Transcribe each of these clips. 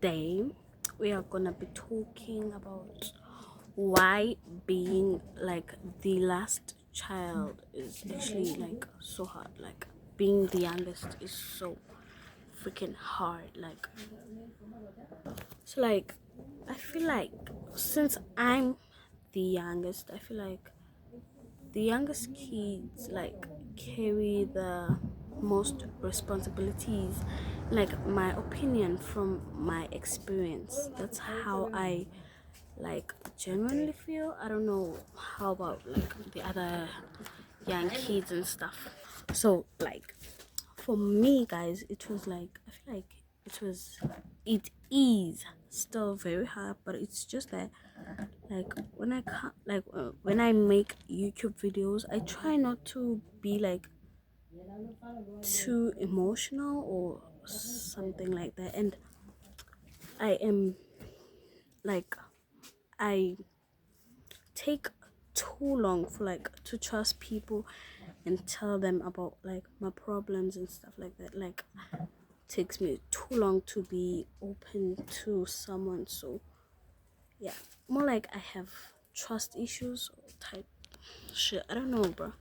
today we are gonna be talking about why being like the last child is actually like so hard. Like being the youngest is so freaking hard. Like I feel like since I'm the youngest, I feel like the youngest kids like carry the most responsibilities, like my opinion from my experience. That's how I like genuinely feel. I don't know how about like the other young kids and stuff. So like for me, guys, it was like I feel like it is still very hard, but it's just that like when I can't when I make YouTube videos, I try not to be like too emotional or something like that, and I am like I take too long for like to trust people and tell them about like my problems and stuff like that. Like takes me too long to be open to someone. So yeah, more like I have trust issues or type shit. I don't know, bro.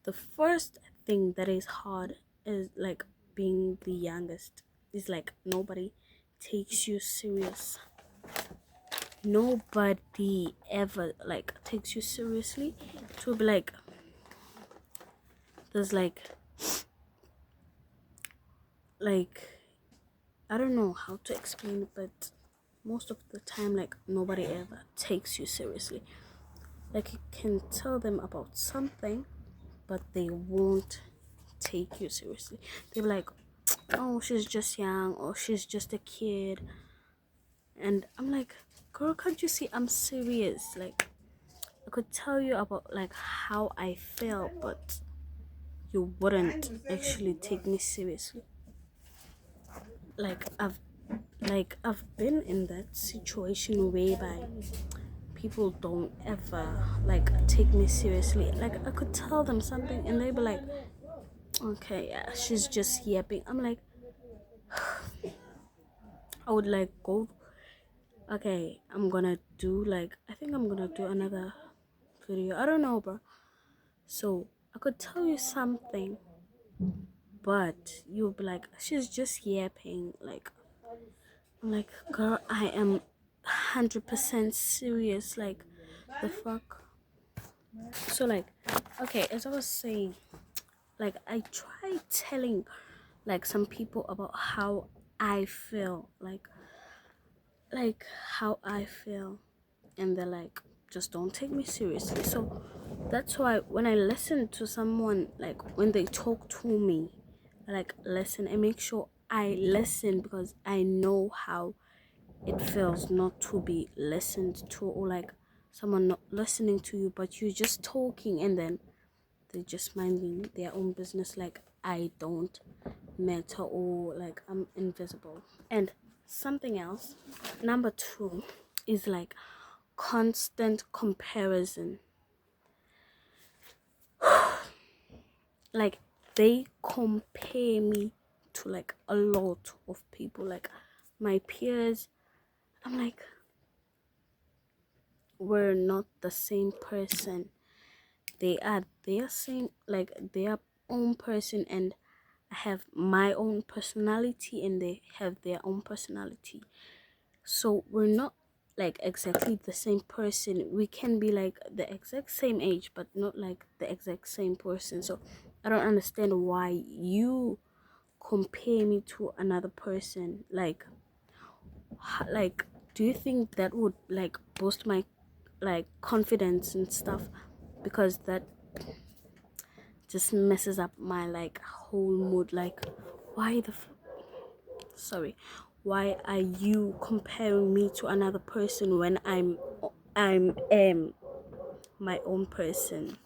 The first thing that is hard is like being the youngest. Is like nobody takes you serious. Nobody ever like takes you seriously. To be like there's like I don't know how to explain it, but most of the time like nobody ever takes you seriously. Like you can tell them about something, but they won't take you seriously. They're like, oh, she's just young, or she's just a kid. And I'm like, girl, can't you see I'm serious? Like I could tell you about like how I feel, but you wouldn't actually take me seriously. like i've I've been in that situation whereby people don't ever like take me seriously. Like I could tell them something and they'd be like, okay, yeah, she's just yapping. I'm like, I would like go, okay, I think I'm gonna do another video. I don't know, bro. So I could tell you something, but you'll be like, she's just yapping. Like I'm like, girl, I am 100% serious. Like the fuck. So like, okay, as I was saying, like I try telling like some people about how I feel, like how I feel, and they're like, just don't take me seriously. So that's why when I listen to someone, like when they talk to me, I like listen and make sure I listen, because I know how it feels not to be listened to, or like someone not listening to you, but you're just talking and then they just minding their own business, like I don't matter, or like I'm invisible. And something else, number two, is like constant comparison. Like they compare me to like a lot of people, like my peers. I'm like, we're not the same person. They are their same, like their own person, and I have my own personality and they have their own personality. So we're not like exactly the same person. We can be like the exact same age, but not like the exact same person. So I don't understand why you compare me to another person. Like do you think that would like boost my like confidence and stuff? Because that just messes up my like whole mood. Like why sorry, why are you comparing me to another person when I'm my own person?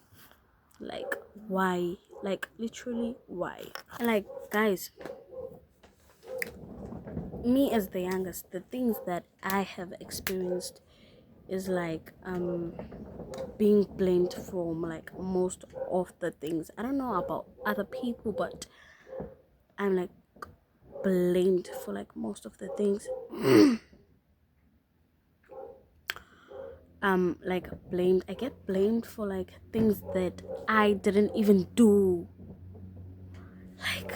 Like why? Like literally why? And like guys, me as the youngest, the things that I have experienced is like being blamed from like most of the things. I don't know about other people, but I'm like blamed for like most of the things. Like blamed. I get blamed for like things that I didn't even do. Like,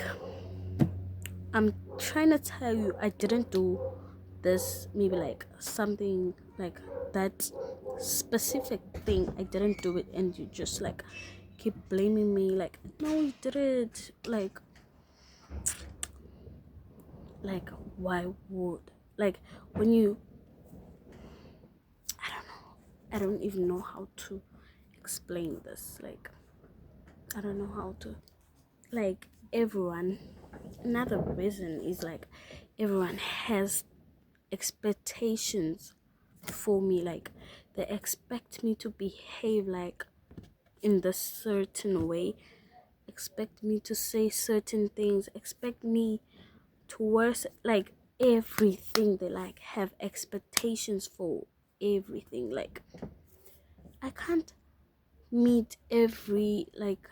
I'm trying to tell you, I didn't do this. Maybe like something like that specific thing. I didn't do it, and you just like keep blaming me. Like, no, you did it. Like, why would like when you? I don't know. I don't even know how to explain this. Like, I don't know how to. Like, everyone. Another reason is like everyone has expectations for me. Like, they expect me to behave like in the certain way, expect me to say certain things, expect me to wear like everything. They like have expectations for everything. Like, I can't meet every like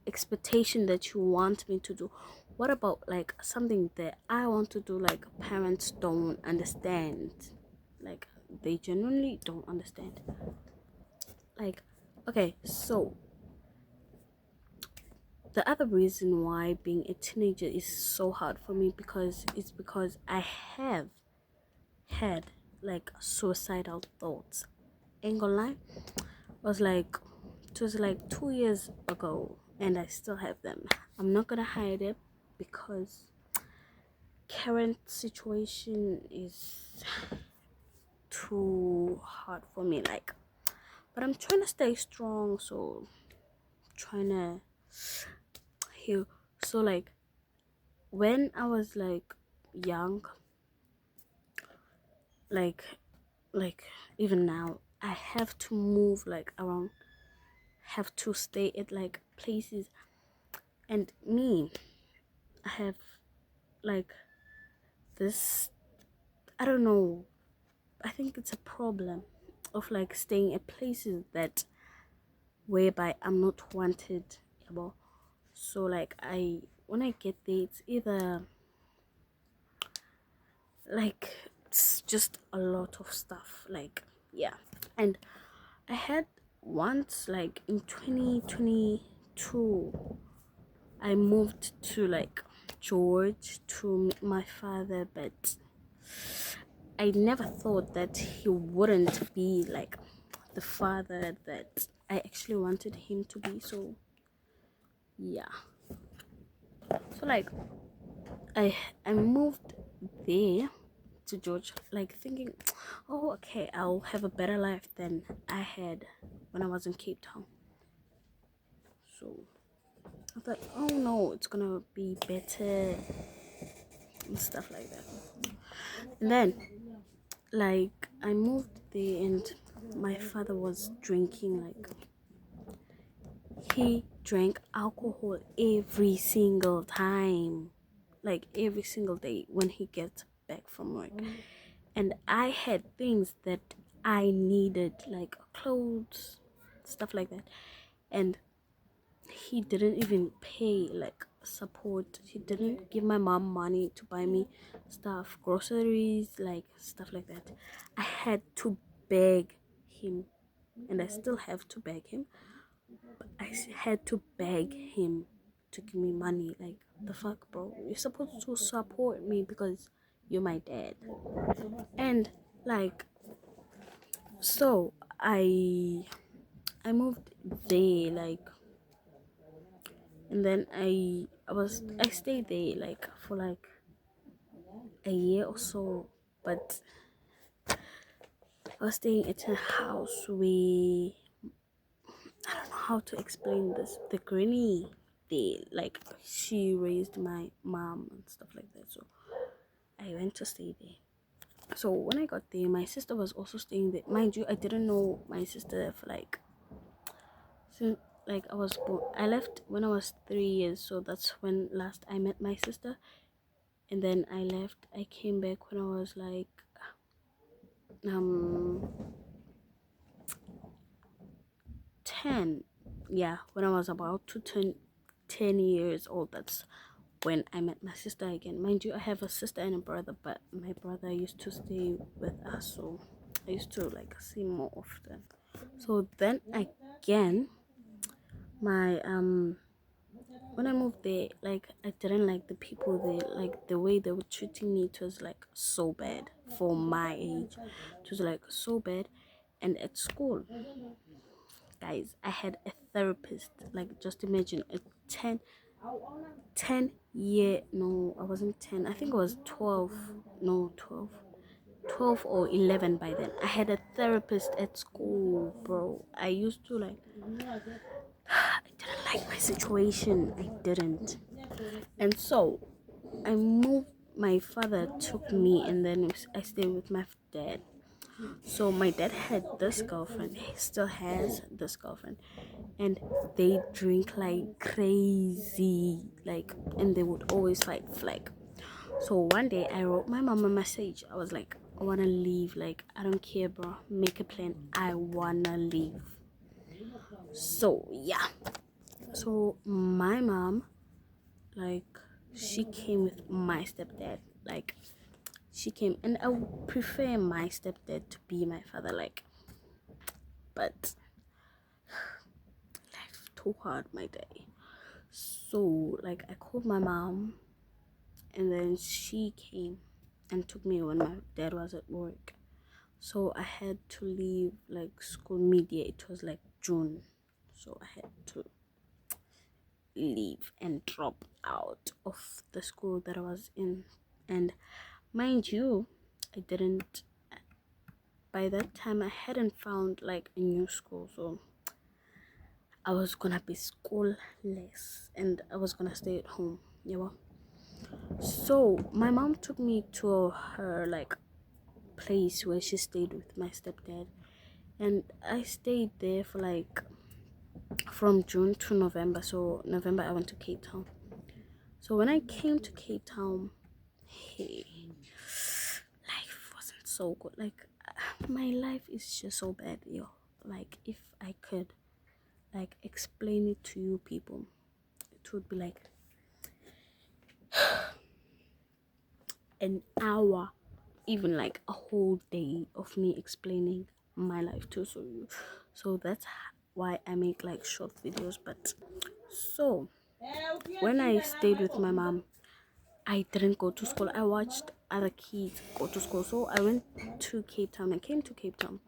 expectation that you want me to do. What about like something that I want to do, like parents don't understand? Like, they genuinely don't understand. Like, okay, so the other reason why being a teenager is so hard for me because I have had like suicidal thoughts. Ain't gonna lie, it was like 2 years ago, and I still have them. I'm not gonna hide it because current situation is too hard for me. Like, but I'm trying to stay strong, so trying to heal. So like when I was like young, like like even now, I have to move like around, have to stay at like places, and me, I have like this, I don't know, I think it's a problem of like staying at places that whereby I'm not wanted about. So like when I get there, it's either like it's just a lot of stuff. Like, yeah. And I had once, like in 2022, I moved to like George to meet my father, but I never thought that he wouldn't be like the father that I actually wanted him to be. So yeah. So like I moved there to George, like thinking, oh, okay, I'll have a better life than I had when I was in Cape Town. So I thought, oh no, it's gonna be better and stuff like that. And then, like, I moved there, and my father was drinking. Like, he drank alcohol every single time, like every single day when he gets back from work. And I had things that I needed, like clothes, stuff like that, and he didn't even pay like support. He didn't give my mom money to buy me stuff, groceries, like stuff like that. I had to beg him, and I still have to beg him. Had to beg him to give me money. Like, the fuck, bro? You're supposed to support me because you're my dad. And like, so I moved there, like, and then I stayed there like for like a year or so. But I was staying at a house where, I don't know how to explain this. The granny there, like, she raised my mom and stuff like that. So I went to stay there. So when I got there, my sister was also staying there. Mind you, I didn't know my sister for like, since like I was born. I left when I was 3 years, so that's when last I met my sister. And then I left. I came back when I was like um 10. Yeah, when I was about to turn 10 years old. That's when I met my sister again. Mind you, I have a sister and a brother, but my brother used to stay with us, so I used to like see him more often. So then again, my when I moved there, like I didn't like the people there, like the way they were treating me. It was like so bad for my age. It was like so bad. And at school, guys, I had a therapist. Like, just imagine a 10 year, no, I wasn't 10, I think I was 12, no, 12 or 11 by then. I had a therapist at school, bro. I used to like, I didn't like my situation. I didn't. And so I moved. My father took me, and then I stayed with my dad. So my dad had this girlfriend. He still has this girlfriend, and they drink like crazy. Like, and they would always fight. Like, so one day I wrote my mom a message. I was like, I wanna leave. Like, I don't care, bro. Make a plan. I wanna leave. So yeah. So my mom, like, she came with my stepdad. Like, she came, and I would prefer my stepdad to be my father. Like, but life too hard my day. So like I called my mom, and then she came and took me when my dad was at work. So I had to leave like school mid-year. It was like June, so I had to leave and drop out of the school that I was in. And mind you, I didn't, by that time I hadn't found like a new school, so I was gonna be schoolless and I was gonna stay at home, you know. So my mom took me to her like place where she stayed with my stepdad, and I stayed there for like from June to November. So November I went to Cape Town. So when I came to Cape Town, hey, life wasn't so good. Like, my life is just so bad, yo. Like, if I could like explain it to you people, it would be like an hour, even like a whole day of me explaining my life to you. So that's why I make like short videos. But so when I stayed with my mom, I didn't go to school. I watched other kids go to school. So I went to Cape Town. I came to Cape Town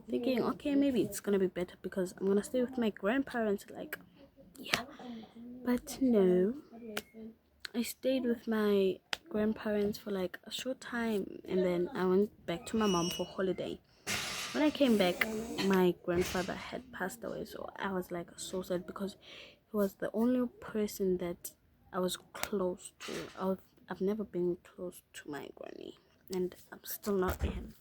thinking, okay, maybe it's gonna be better because I'm gonna stay with my grandparents. Like, yeah. But no, I stayed with my grandparents for like a short time, and then I went back to my mom for holiday. When I came back, my grandfather had passed away, so I was like so sad because he was the only person that I was close to. I've never been close to my granny, and I'm still not him.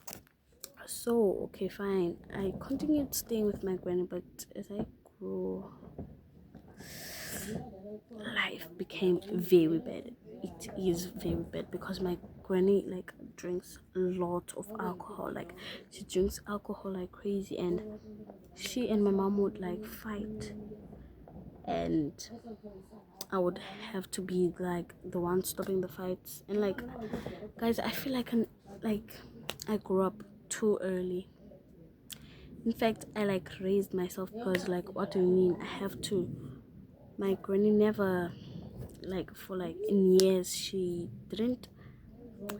So okay, fine. I continued staying with my granny, but as I grew, life became very bad. It is very bad because my granny like drinks a lot of alcohol. Like, she drinks alcohol like crazy, and she and my mom would like fight, and I would have to be like the one stopping the fights. And like, guys, I feel like I grew up too early. In fact, I like raised myself, because like, what do you mean I have to? My granny never, like, for like in years, she didn't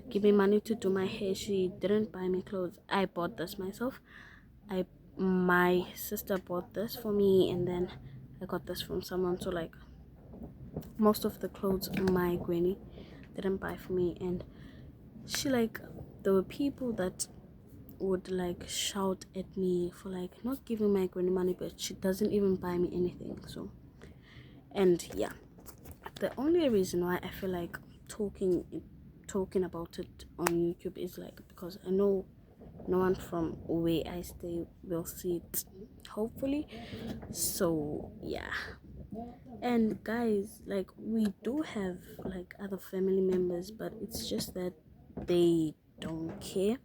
give me money to do my hair. She didn't buy me clothes. I bought this myself. My sister bought this for me, and then I got this from someone. So like, most of the clothes my granny didn't buy for me. And she, like, there were people that would like shout at me for like not giving my granny money, but she doesn't even buy me anything. So, and yeah, the only reason why I feel like talking about it on YouTube is like because I know no one from where I stay will see it, hopefully. So yeah. And guys, like, we do have like other family members, but it's just that they don't care,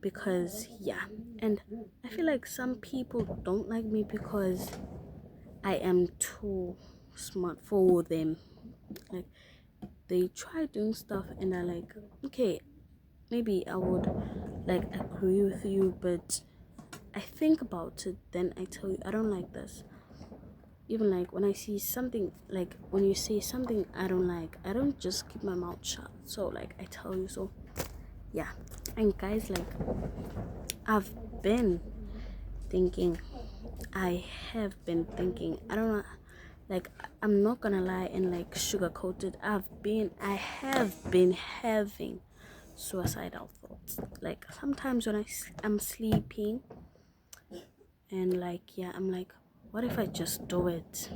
because yeah. And I feel like some people don't like me because I am too smart for them. Like they try doing stuff and are like, okay, maybe I would like agree with you, but I think about it, then I tell you I don't like this. Even like when I see something, like when you say something I don't like, I don't just keep my mouth shut. So like I tell you. So yeah. And guys, like I've been thinking, I have been thinking, I don't know, like I'm not gonna lie and like sugarcoat it. I have been having suicidal thoughts. Like sometimes when I'm sleeping and like, yeah, I'm like, what if I just do it?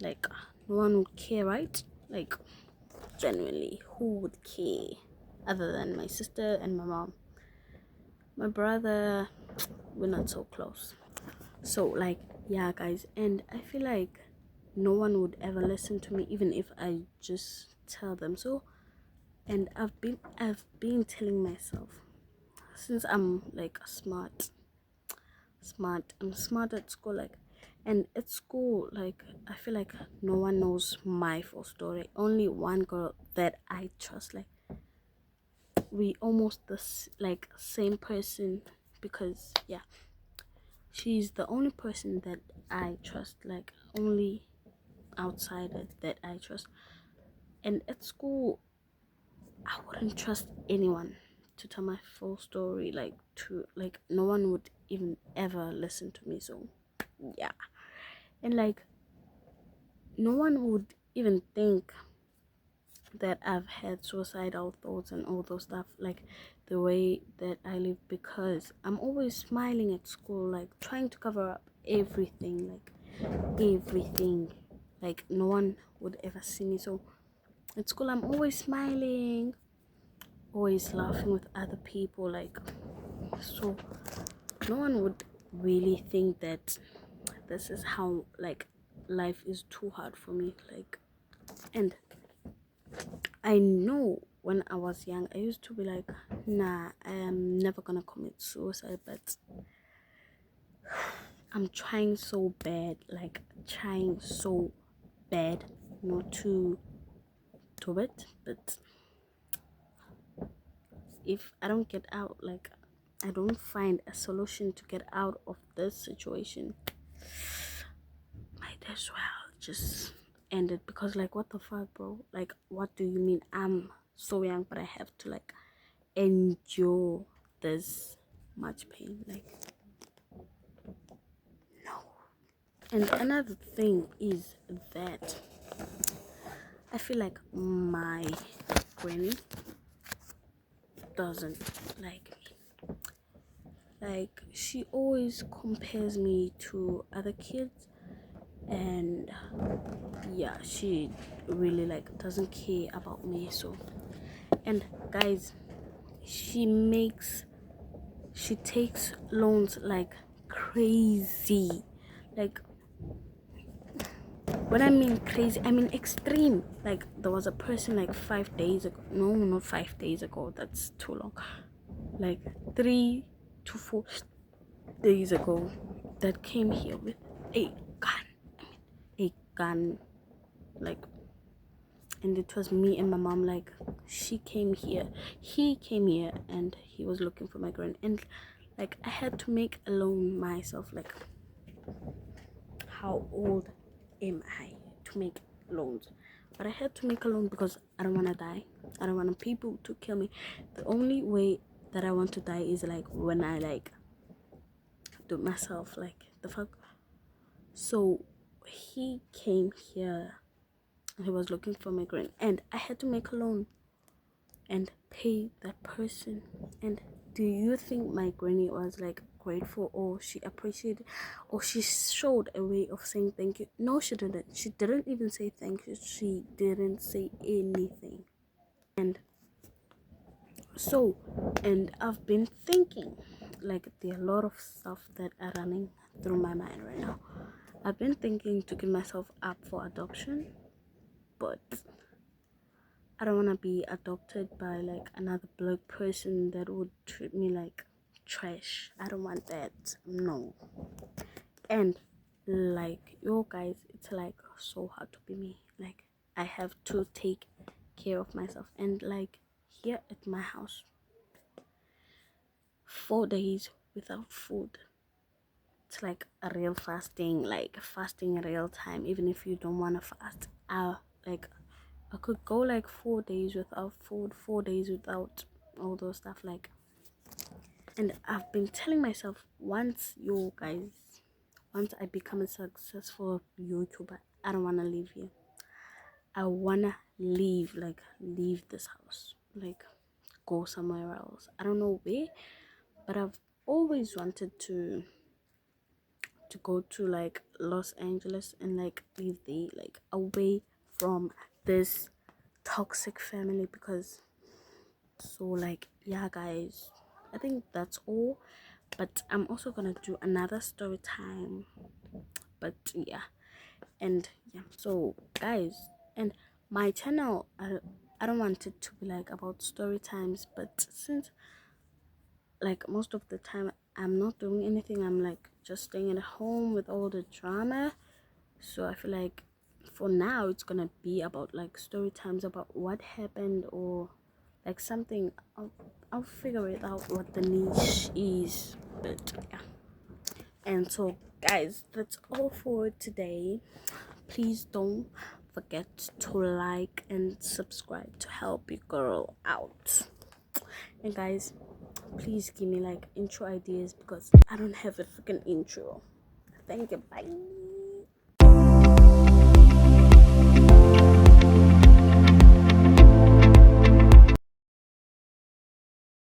Like no one would care, right? Like genuinely, who would care other than my sister and my mom? My brother, we're not so close. So like, yeah guys, and I feel like no one would ever listen to me even if I just tell them so. And I've been telling myself, since I'm like I'm smart at school, like, and at school, like I feel like no one knows my full story, only one girl that I trust. Like we almost like same person, because yeah, she's the only person that I trust, like only outsider that I trust. And at school I wouldn't trust anyone to tell my full story, like to like no one would even ever listen to me. So yeah. And like no one would even think that I've had suicidal thoughts and all those stuff, like the way that I live, because I'm always smiling at school, like trying to cover up everything, like everything, like no one would ever see me. So at school I'm always smiling, always laughing with other people, like, so no one would really think that this is how like life is too hard for me. Like, and I know when I was young I used to be like, nah, I am never gonna commit suicide, but I'm trying so bad, like trying so bad not to do it. But if I don't get out, like I don't find a solution to get out of this situation, might as well just end it. Because like, what the fuck, bro? Like, what do you mean I'm so young but I have to like endure this much pain? Like, no. And another thing is that I feel like my granny doesn't like me. Like she always compares me to other kids, and yeah, she really like doesn't care about me. So, and guys, she takes loans like crazy. Like, when I mean crazy, I mean extreme. Like there was a person like 5 days ago, no, not 5 days ago, that's too long, like 3 to 4 days ago, that came here with a gun. A gun, like, and it was me and my mom. Like he came here and he was looking for my grand, and like I had to make a loan myself. Like, how old am I to make loans? But I had to make a loan because I don't want to die. I don't want people to kill me. The only way that I want to die is like when I like do myself, like the fuck. So he came here, he was looking for my grand, and I had to make a loan and pay that person. And do you think my granny was like grateful, or she appreciated, or she showed a way of saying thank you? No, she didn't even say thank you. She didn't say anything. And so, and I've been thinking, like there are a lot of stuff that are running through my mind right now. I've been thinking to give myself up for adoption, but I don't want to be adopted by like another black person that would treat me like trash. I don't want that. No. And like, yo guys, it's like so hard to be me. Like I have to take care of myself. And like here at my house, 4 days without food, it's like a real fasting, like fasting in real time. Even if you don't want to fast, like I could go like 4 days without food, 4 days without all those stuff. Like, and I've been telling myself, once I become a successful YouTuber, I don't want to live here. I wanna leave this house, like go somewhere else. I don't know where, but I've always wanted to go to like Los Angeles and like live there, like away from this toxic family. Because so like yeah guys, I think that's all, but I'm also gonna do another story time. But yeah, and yeah, so guys, and my channel, I don't want it to be like about story times, but since like most of the time I'm not doing anything, I'm like just staying at home with all the drama. So I feel like for now it's gonna be about like story times about what happened, or like something. I'll figure it out what the niche is. But yeah, and so guys, that's all for today. Please don't forget to like and subscribe to help your girl out. And guys, please give me like intro ideas because I don't have a freaking intro. Thank you. Bye.